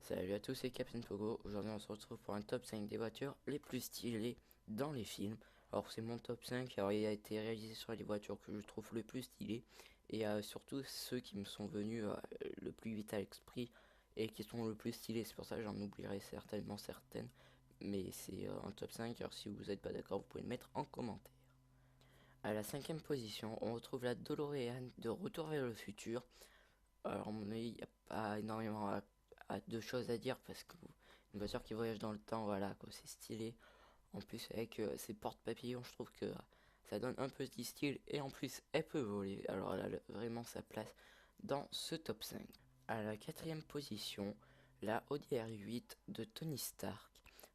Salut à tous, c'est Captain Pogo. Aujourd'hui, on se retrouve pour un top 5 des voitures les plus stylées dans les films. Alors, c'est mon top 5. Alors, il a été réalisé sur les voitures que je trouve le plus stylées et surtout ceux qui me sont venus le plus vite à l'esprit et qui sont le plus stylés. C'est pour ça que j'en oublierai certainement certaines, mais c'est un top 5. Alors, si vous n'êtes pas d'accord, vous pouvez le mettre en commentaire. À la cinquième position, on retrouve la DeLorean de Retour vers le futur. Alors, à mon avis, il n'y a pas énormément de choses à dire parce que une voiture qui voyage dans le temps, voilà, quoi, c'est stylé. En plus, avec ses porte-papillons, je trouve que ça donne un peu de style et en plus, elle peut voler. Alors, elle a vraiment sa place dans ce top 5. À la quatrième position, la Audi R8 de Tony Stark.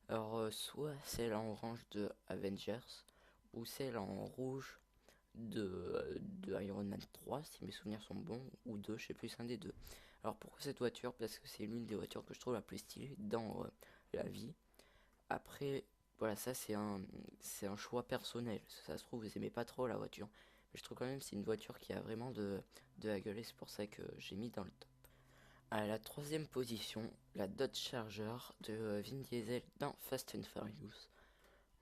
Alors, soit celle en orange de Avengers ou celle en rouge de Iron Man 3, si mes souvenirs sont bons, ou 2, je sais plus, un des deux. Alors pourquoi cette voiture? Parce que c'est l'une des voitures que je trouve la plus stylée dans la vie. Après, voilà, ça c'est un choix personnel. Ça se trouve, vous aimez pas trop la voiture. Mais je trouve quand même que c'est une voiture qui a vraiment de la gueule et c'est pour ça que j'ai mis dans le top. À la troisième position, la Dodge Charger de Vin Diesel dans Fast and Furious.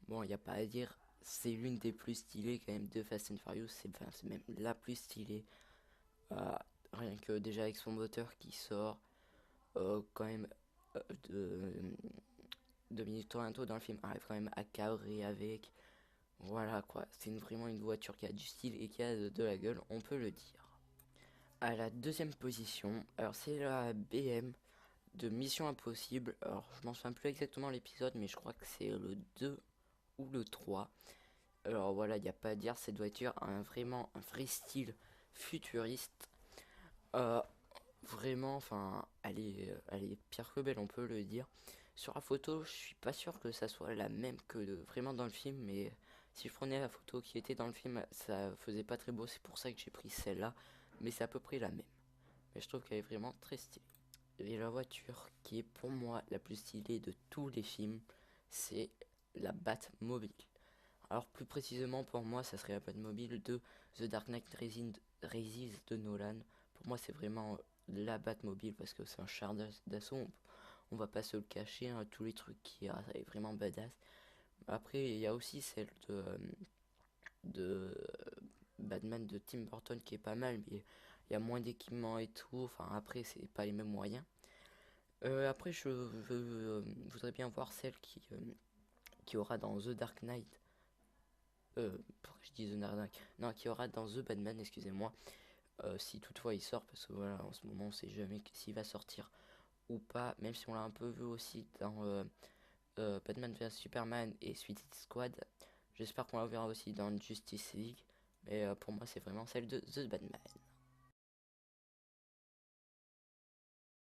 Bon, il n'y a pas à dire, c'est l'une des plus stylées quand même de Fast and Furious, c'est même la plus stylée. Euh, Rien que déjà avec son moteur qui sort quand même euh, de, Dominique Toretto dans le film arrive quand même à cabrer avec. Voilà quoi, c'est vraiment une voiture qui a du style et qui a de la gueule, on peut le dire. À la deuxième position, alors c'est la BM de Mission Impossible. Alors je m'en souviens plus exactement l'épisode, mais je crois que c'est le 2 ou le 3. Alors voilà, il n'y a pas à dire, cette voiture a vraiment un vrai style futuriste. Euh, Vraiment, enfin, elle est pire que belle, on peut le dire. Sur la photo, je suis pas sûr que ça soit la même que vraiment dans le film, mais si je prenais la photo qui était dans le film, ça faisait pas très beau, c'est pour ça que j'ai pris celle-là, mais c'est à peu près la même. Mais je trouve qu'elle est vraiment très stylée. Et la voiture qui est pour moi la plus stylée de tous les films, c'est la Batmobile. Alors plus précisément pour moi, ça serait la Batmobile de The Dark Knight Rises de Nolan. Pour moi, c'est vraiment la Batmobile parce que c'est un char d'assaut. On va pas se le cacher, hein, tous les trucs qu'il y a, c'est vraiment badass. Après, il y a aussi celle de Batman de Tim Burton qui est pas mal, mais il y a moins d'équipements et tout. Enfin, après, c'est pas les mêmes moyens. Après, voudrais bien voir celle qui aura dans The Dark Knight. Pourquoi je dis The Dark Knight? Non, qui aura dans The Batman, excusez-moi. Si toutefois il sort, parce que voilà, en ce moment on sait jamais s'il va sortir ou pas, même si on l'a un peu vu aussi dans Batman vs Superman et Suicide Squad. J'espère qu'on la verra aussi dans Justice League, mais pour moi c'est vraiment celle de The Batman.